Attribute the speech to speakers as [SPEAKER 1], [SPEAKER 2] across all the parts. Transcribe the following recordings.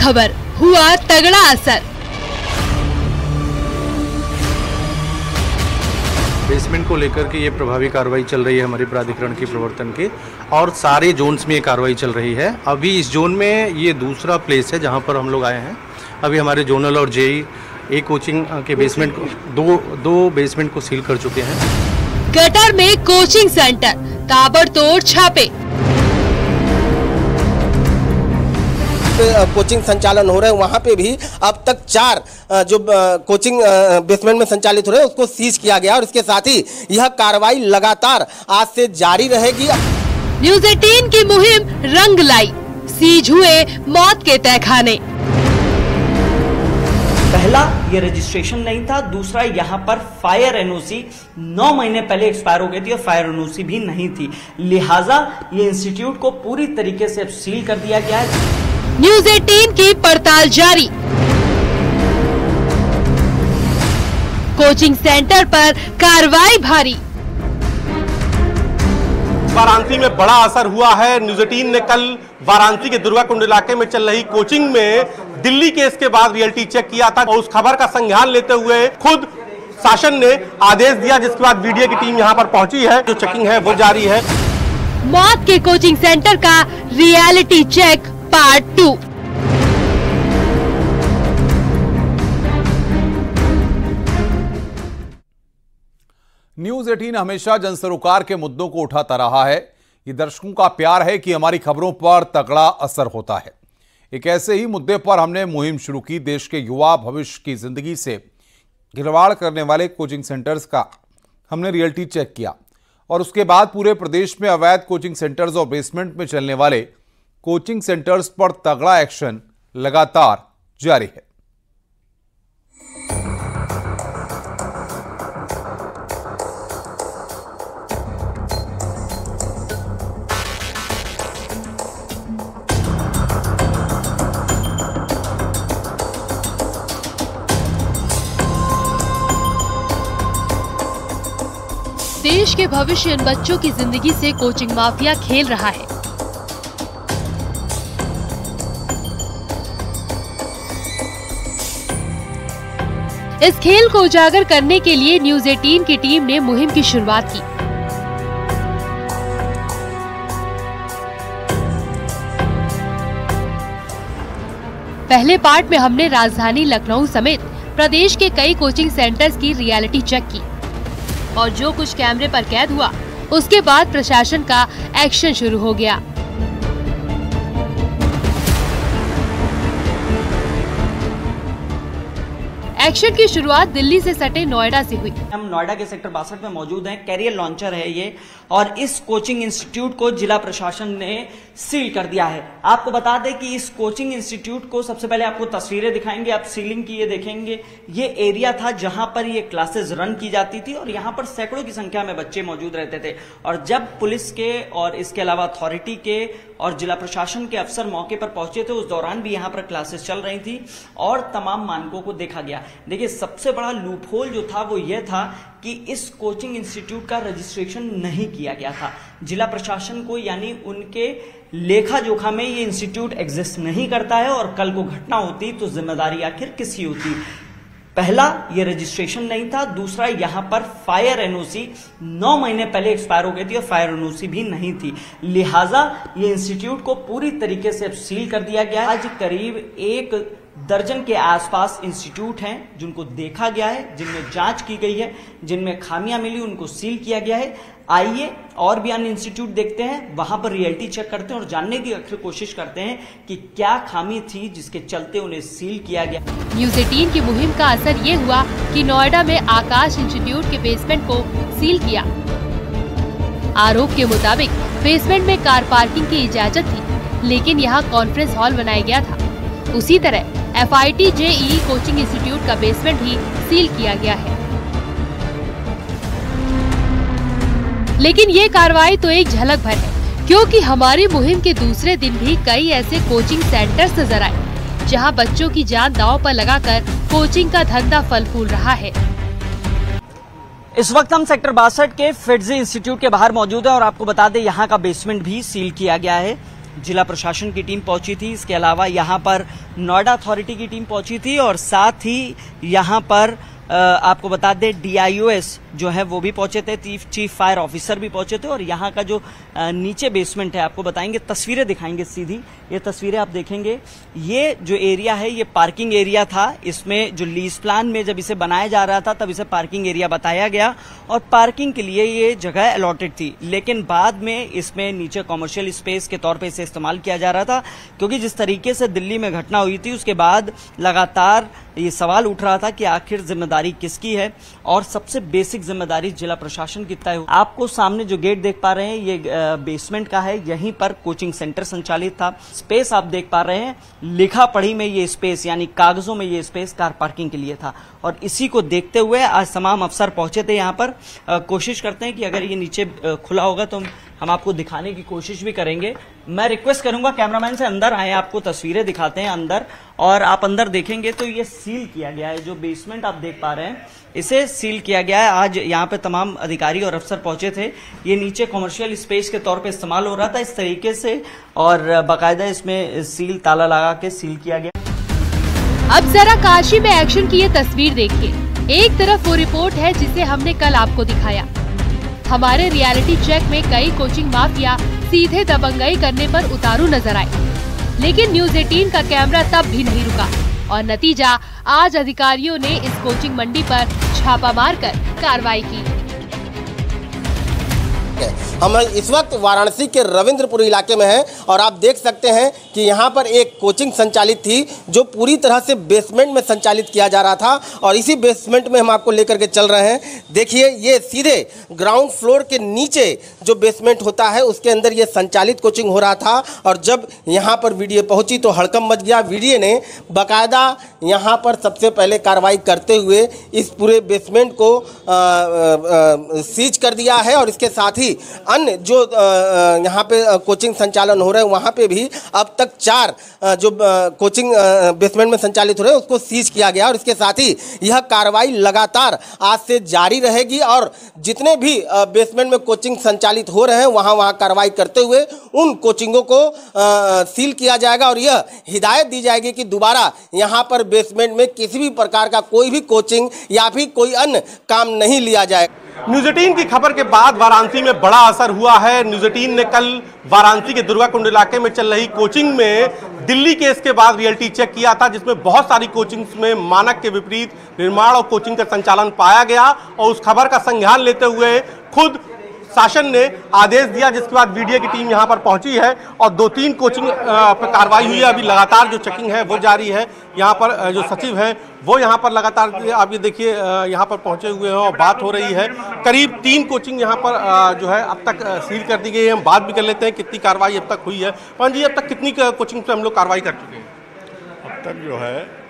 [SPEAKER 1] खबर, हुआ तगड़ा असर।
[SPEAKER 2] बेसमेंट को लेकर के ये प्रभावी कार्रवाई चल रही है हमारे प्राधिकरण की प्रवर्तन की, और सारे जोन्स में ये कार्रवाई चल रही है। अभी इस जोन में ये दूसरा प्लेस है जहां पर हम लोग आए हैं। अभी हमारे जोनल और जेई एक कोचिंग के बेसमेंट को दो बेसमेंट को सील कर चुके हैं।
[SPEAKER 1] गटर में कोचिंग सेंटर, ताबड़तोड़ छापे।
[SPEAKER 3] कोचिंग संचालन हो रहे हैं, वहां पे भी अब तक 4 जो कोचिंग बेसमेंट में संचालित हो रहे हैं उसको सीज किया गया, और इसके साथ ही यह कार्रवाई लगातार आज से जारी रहेगी।
[SPEAKER 1] न्यूज़ 18 की मुहिम रंग लाई, सीज हुए मौत के तहखाने।
[SPEAKER 4] पहला, ये रजिस्ट्रेशन नहीं था। दूसरा, यहाँ पर फायर एनओसी 9 महीने पहले एक्सपायर हो गई थी और फायर एनओसी भी नहीं थी, लिहाजा ये इंस्टीट्यूट को पूरी तरीके से अब सील कर दिया गया है।
[SPEAKER 1] न्यूज़ 18 की पड़ताल जारी। कोचिंग सेंटर पर कार्रवाई भारी।
[SPEAKER 5] वाराणसी में बड़ा असर हुआ है। न्यूज़ 18 ने कल वाराणसी के दुर्गा कुंड इलाके में चल रही कोचिंग में दिल्ली केस के बाद रियलिटी चेक किया था, और उस खबर का संज्ञान लेते हुए खुद शासन ने आदेश दिया, जिसके बाद वीडियो की टीम यहां पर पहुंची है। जो चेकिंग है वो जारी है।
[SPEAKER 1] मौत के कोचिंग सेंटर का रियलिटी चेक पार्ट 2।
[SPEAKER 6] न्यूज़ 18 हमेशा जन सरोकार के मुद्दों को उठाता रहा है। ये दर्शकों का प्यार है कि हमारी खबरों पर तगड़ा असर होता है। एक ऐसे ही मुद्दे पर हमने मुहिम शुरू की। देश के युवा भविष्य की जिंदगी से खिलवाड़ करने वाले कोचिंग सेंटर्स का हमने रियलिटी चेक किया, और उसके बाद पूरे प्रदेश में अवैध कोचिंग सेंटर्स और बेसमेंट में चलने वाले कोचिंग सेंटर्स पर तगड़ा एक्शन लगातार जारी है।
[SPEAKER 1] देश के भविष्य इन बच्चों की जिंदगी से कोचिंग माफिया खेल रहा है। इस खेल को उजागर करने के लिए न्यूज़ 18 की टीम ने मुहिम की शुरुआत की। पहले पार्ट में हमने राजधानी लखनऊ समेत प्रदेश के कई कोचिंग सेंटर्स की रियलिटी चेक की, और जो कुछ कैमरे पर कैद हुआ उसके बाद प्रशासन का एक्शन शुरू हो गया। एक्शन की शुरुआत दिल्ली से सटे नोएडा से हुई।
[SPEAKER 4] हम नोएडा के सेक्टर 62 में मौजूद हैं। कैरियर लॉन्चर है ये, और इस कोचिंग इंस्टीट्यूट को जिला प्रशासन ने सील कर दिया है। आपको बता दें कि इस कोचिंग इंस्टीट्यूट को, सबसे पहले आपको तस्वीरें दिखाएंगे, आप सीलिंग की ये देखेंगे। ये एरिया था जहां पर ये क्लासेस रन की जाती थी, और यहां पर सैकड़ों की संख्या में बच्चे मौजूद रहते थे। और जब पुलिस के और इसके अलावा अथॉरिटी के और जिला प्रशासन के अफसर मौके पर पहुंचे थे, उस दौरान भी यहां पर क्लासेस चल रही थी और तमाम मानकों को देखा गया। देखिए, सबसे बड़ा लूपहोल जो था वो ये था कि इस कोचिंग इंस्टीट्यूट का रजिस्ट्रेशन नहीं किया गया था। जिला प्रशासन को, यानी उनके लेखा जोखा में ये इंस्टीट्यूट एग्जिस्ट नहीं करता है, और कल को घटना होती तो जिम्मेदारी आखिर किसकी होती। पहला, ये रजिस्ट्रेशन नहीं था। दूसरा, यहाँ पर फायर एनओसी 9 महीने पहले एक्सपायर हो गई थी और फायर एनओसी भी नहीं थी, लिहाजा ये इंस्टीट्यूट को पूरी तरीके से सील कर दिया गया है। आज करीब 1 दर्जन के आसपास इंस्टीट्यूट हैं जिनको देखा गया है, जिनमें जांच की गई है, जिनमें खामियां मिली उनको सील किया गया है। आइए और भी अन्य इंस्टीट्यूट देखते हैं, वहां पर रियलिटी चेक करते हैं और जानने की आखिर कोशिश करते हैं कि क्या खामी थी जिसके चलते उन्हें सील किया गया।
[SPEAKER 1] न्यूज़ 18 की मुहिम का असर ये हुआ कि नोएडा में आकाश इंस्टीट्यूट के बेसमेंट को सील किया। आरोप के मुताबिक बेसमेंट में कार पार्किंग की इजाजत थी, लेकिन यहाँ कॉन्फ्रेंस हॉल बनाया गया था। उसी तरह FIT JEE कोचिंग इंस्टीट्यूट का बेसमेंट ही सील किया गया है। लेकिन ये कार्रवाई तो एक झलक भर है, क्योंकि हमारी मुहिम के दूसरे दिन भी कई ऐसे कोचिंग सेंटर्स नजर आए जहां बच्चों की जान दांव पर लगाकर कोचिंग का धंधा फल फूल रहा है।
[SPEAKER 4] इस वक्त हम सेक्टर 62 के फिटजी इंस्टीट्यूट के बाहर मौजूद है, और आपको बता दें यहाँ का बेसमेंट भी सील किया गया है। जिला प्रशासन की टीम पहुंची थी। इसके अलावा यहाँ पर नोएडा अथॉरिटी की टीम पहुंची थी और साथ ही यहाँ पर आपको बता दें DIOS जो है वो भी पहुंचे थे, चीफ फायर ऑफिसर भी पहुंचे थे। और यहाँ का जो नीचे बेसमेंट है आपको बताएंगे, तस्वीरें दिखाएंगे सीधी। ये तस्वीरें आप देखेंगे, ये जो एरिया है ये पार्किंग एरिया था। इसमें जो लीज प्लान में जब इसे बनाया जा रहा था तब इसे पार्किंग एरिया बताया गया और पार्किंग के लिए ये जगह अलॉटेड थी। लेकिन बाद में इसमें नीचे कॉमर्शियल स्पेस के तौर पे इसे इस्तेमाल किया जा रहा था, क्योंकि जिस तरीके से दिल्ली में घटना हुई थी उसके बाद लगातार ये सवाल उठ रहा था कि आखिर जिम्मेदारी किसकी है और सबसे बेसिक जिम्मेदारी जिला प्रशासन की तय हो। आपको सामने जो गेट देख पा रहे हैं ये बेसमेंट का है, यहीं पर कोचिंग सेंटर संचालित था। स्पेस आप देख पा रहे हैं, लिखा पढ़ी में ये स्पेस यानी कागजों में ये स्पेस कार पार्किंग के लिए था और इसी को देखते हुए आज तमाम अफसर पहुंचे थे यहाँ पर। कोशिश करते हैं कि अगर ये नीचे खुला होगा तो हम आपको दिखाने की कोशिश भी करेंगे। मैं रिक्वेस्ट करूंगा कैमरामैन से अंदर आए, आपको तस्वीरें दिखाते हैं अंदर। और आप अंदर देखेंगे तो ये सील किया गया है, जो बेसमेंट आप देख पा रहे हैं इसे सील किया गया है। आज यहाँ पे तमाम अधिकारी और अफसर पहुंचे थे। ये नीचे कॉमर्शियल स्पेस के तौर पे इस्तेमाल हो रहा था इस तरीके से और बाकायदा इसमें सील ताला लगा के सील किया गया।
[SPEAKER 1] अब जरा काशी में एक्शन की ये तस्वीर देखिए। एक तरफ वो रिपोर्ट है जिसे हमने कल आपको दिखाया। हमारे रियलिटी चेक में कई कोचिंग माफिया सीधे दबंगई करने पर उतारू नजर आए, लेकिन न्यूज़ 18 का कैमरा तब भी नहीं रुका और नतीजा आज अधिकारियों ने इस कोचिंग मंडी पर छापा मारकर कार्रवाई की।
[SPEAKER 3] हम इस वक्त वाराणसी के रविंद्रपुर इलाके में हैं और आप देख सकते हैं कि यहाँ पर एक कोचिंग संचालित थी जो पूरी तरह से बेसमेंट में संचालित किया जा रहा था और इसी बेसमेंट में हम आपको लेकर के चल रहे हैं। देखिए ये सीधे ग्राउंड फ्लोर के नीचे जो बेसमेंट होता है उसके अंदर ये संचालित कोचिंग हो रहा था और जब यहाँ पर वीडियो पहुँची तो हड़कंप मच गया। वीडियो ने बाकायदा यहाँ पर सबसे पहले कार्रवाई करते हुए इस पूरे बेसमेंट को सीज कर दिया है और इसके साथ ही अन्य जो यहाँ पे कोचिंग संचालन हो रहे हैं वहाँ पे भी अब तक 4 जो कोचिंग बेसमेंट में संचालित हो रहे हैं उसको सीज किया गया और इसके साथ ही यह कार्रवाई लगातार आज से जारी रहेगी और जितने भी बेसमेंट में कोचिंग संचालित हो रहे हैं वहाँ कार्रवाई करते हुए उन कोचिंगों को सील किया जाएगा और यह हिदायत दी जाएगी कि दोबारा यहाँ पर बेसमेंट में किसी भी प्रकार का कोई भी कोचिंग या फिर कोई अन्य काम नहीं लिया जाए।
[SPEAKER 5] न्यूज़ 18 की खबर के बाद वाराणसी में बड़ा असर हुआ है। न्यूज़ 18 ने कल वाराणसी के दुर्गा कुंड इलाके में चल रही कोचिंग में दिल्ली केस के बाद रियलिटी चेक किया था, जिसमें बहुत सारी कोचिंग्स में मानक के विपरीत निर्माण और कोचिंग का संचालन पाया गया और उस खबर का संज्ञान लेते हुए खुद शासन ने आदेश दिया, जिसके बाद वीडियो की टीम यहां पर पहुंची है और 2-3 कोचिंग पर कार्रवाई हुई है। अभी लगातार जो चेकिंग है वो जारी है। यहां पर जो सचिव हैं वो यहां पर लगातार आप ये देखिए यहां पर पहुंचे हुए हैं और बात हो रही है। करीब 3 कोचिंग यहां पर जो है अब तक सील कर दी गई है। हम बात भी कर लेते हैं कितनी कार्रवाई अब तक हुई है। पवन जी, अब तक कितनी कोचिंग पे हम लोग कार्रवाई कर चुके हैं?
[SPEAKER 7] अब तक जो है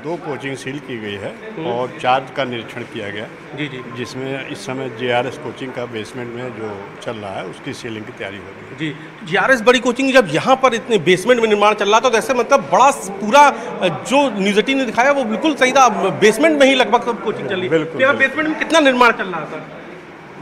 [SPEAKER 7] 2 कोचिंग सील की गई है और 4 का निरीक्षण किया गया
[SPEAKER 5] जी जी,
[SPEAKER 7] जिसमें इस समय JRS कोचिंग का बेसमेंट में जो चल रहा है उसकी सीलिंग की तैयारी हो रही है
[SPEAKER 5] जी। JRS बड़ी कोचिंग जब यहाँ पर इतने बेसमेंट में निर्माण चल रहा था तो ऐसे मतलब बड़ा पूरा जो न्यूज़ 18 ने दिखाया वो बिल्कुल सही था। बेसमेंट में ही लगभग सब कोचिंग चल रही है।
[SPEAKER 7] बिल्कुल,
[SPEAKER 5] यहाँ बेसमेंट में कितना निर्माण चल रहा था?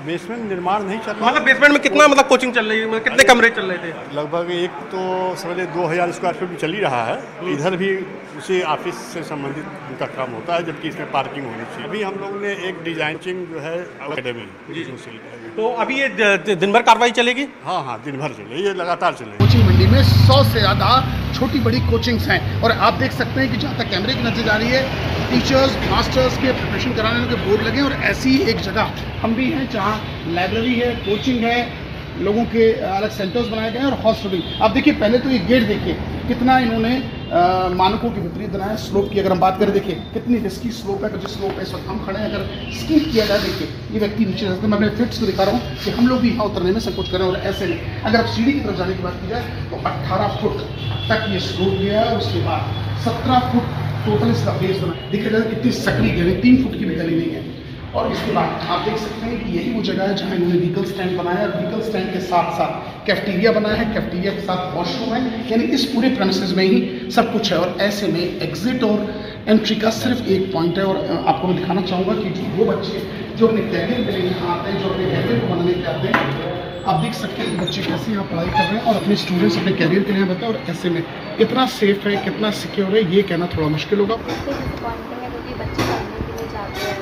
[SPEAKER 7] बेसमेंट निर्माण नहीं चल रहा,
[SPEAKER 5] मतलब बेसमेंट में कितना मतलब कोचिंग चल रही है, कितने कमरे चल रहे थे?
[SPEAKER 7] लगभग एक तो समझिए 2000 स्क्वायर फीट चल ही रहा है। इधर भी उसी ऑफिस से संबंधित उनका काम होता है, जबकि इसमें पार्किंग होनी चाहिए। अभी हम लोगों ने एक डिजाइनिंग जो है अकेडमी
[SPEAKER 5] तो अभी ये दिन भर कार्रवाई चलेगी?
[SPEAKER 7] हाँ, दिन भर चलेगी, ये लगातार चलेगी।
[SPEAKER 8] कोचिंग मंडी में 100 से ज़्यादा छोटी बड़ी कोचिंग्स हैं और आप देख सकते हैं कि जहाँ तक कैमरे की नजर आ रही है टीचर्स मास्टर्स के प्रिपरेशन कराने के बोर्ड लगे और ऐसी ही एक जगह हम भी हैं जहाँ लाइब्रेरी है, कोचिंग है, लोगों के अलग सेंटर्स बनाए गए हैं और हॉस्टल। आप देखिए पहले तो ये गेट देखिए कितना इन्होंने मानकों के विपरीत बनाया। स्लोप की अगर हम बात करें देखिए कितनी रिस्की स्लोप है। जिस स्लोप पे इस वक्त हम खड़े हैं अगर स्किप किया जाए देखिए ये व्यक्ति नीचे रहते हैं। मैं अपने फिट्स को दिखा रहा हूँ कि हम लोग भी यहाँ उतरने में संकोच करें और ऐसे नहीं। अगर आप सीढ़ी की तरफ जाने की बात की जाए तो 18 फुट तक ये स्लोप गया है और उसके बाद 17 फुट टोटल इसका बेस बना। देखिए कितनी सकरी गली, 3 फुट की भी गली नहीं है। और इसके बाद आप देख सकते हैं कि यही वो जगह है जहाँ इन्होंने व्हीकल स्टैंड बनाया है। व्हीकल स्टैंड के साथ साथ कैफ्टीरिया बनाया है, कैफ्टीरिया के साथ वॉशरूम है, यानी इस पूरे प्रेमिसेस में ही सब कुछ है। और ऐसे में एग्जिट और एंट्री का सिर्फ एक पॉइंट है। और आपको मैं दिखाना चाहूँगा कि जो वो बच्चे जो अपने कैरियर के लिए यहाँ आते हैं, जो अपने कैरियर को बनाने के आते हैं, आप देख सकते हैं कि बच्चे कैसे यहाँ पढ़ाई कर रहे हैं और अपने स्टूडेंट्स अपने कैरियर के लिए बताए, और ऐसे में कितना सेफ है, कितना सिक्योर है, ये कहना थोड़ा मुश्किल होगा।
[SPEAKER 9] डिसअपॉइंटिंग है क्योंकि बच्चे पढ़ने के लिए जाते हैं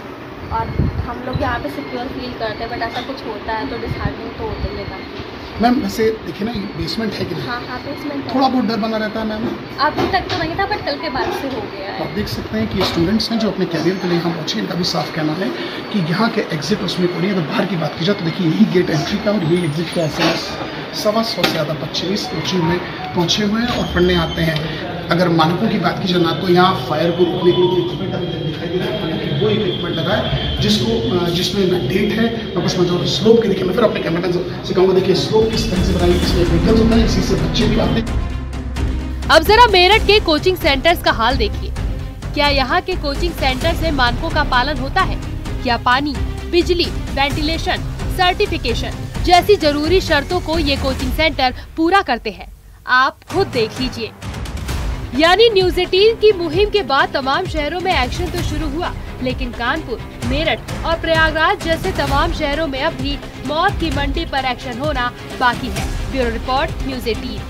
[SPEAKER 9] और हम लोग यहाँ पे सिक्योर फील करते हैं, बट ऐसा कुछ होता है तो डिसहार्टनिंग तो होता ही है काफ़ी।
[SPEAKER 8] मैम वैसे देखिए ना, ये बेसमेंट है कि नहीं?
[SPEAKER 9] हाँ बेसमेंट है।
[SPEAKER 8] थोड़ा बहुत डर बना रहता है मैम?
[SPEAKER 9] अभी तक तो नहीं था, बट कल के बाद से हो गया है।
[SPEAKER 8] आप देख सकते हैं कि ये स्टूडेंट्स हैं जो अपने कैरियर के लिए यहाँ पहुँचे, इनका भी साफ कहना है कि यहाँ के एग्जिट उसमें कोई नहीं। अगर बाहर की बात की जाए तो देखिए यही गेट एंट्री का और यही एग्जिट का SMS 125 से ज़्यादा बच्चे इस कोचिंग में पहुँचे हुए हैं और पढ़ने आते हैं। अगर मानकों की बात की जाए ना, तो यहाँ फायर को रोकने के लिए इक्विपमेंट दिखाई दे रहा है, वो इक्विपमेंट लगा है जिसमें ना डेट है ना कुछ मतलब स्लोप के। देखिए मैं फिर अपने कैमरामैन से कहूँगा, देखिए स्लोप किस तरह से बनाई, इसमें व्हीकल्स होता है, इसी से बच्चे भी आते हैं।
[SPEAKER 1] अब जरा मेरठ के कोचिंग सेंटर्स का हाल देखिए। क्या यहाँ के कोचिंग सेंटर्स में मानकों का पालन होता है? क्या पानी, बिजली, वेंटिलेशन, सर्टिफिकेशन जैसी जरूरी शर्तों को ये कोचिंग सेंटर पूरा करते हैं? आप खुद देख लीजिए। यानी न्यूज़ 18 की मुहिम के बाद तमाम शहरों में एक्शन तो शुरू हुआ, लेकिन कानपुर, मेरठ और प्रयागराज जैसे तमाम शहरों में अब भी मौत की मंडी पर एक्शन होना बाकी है। Bureau report, news 18।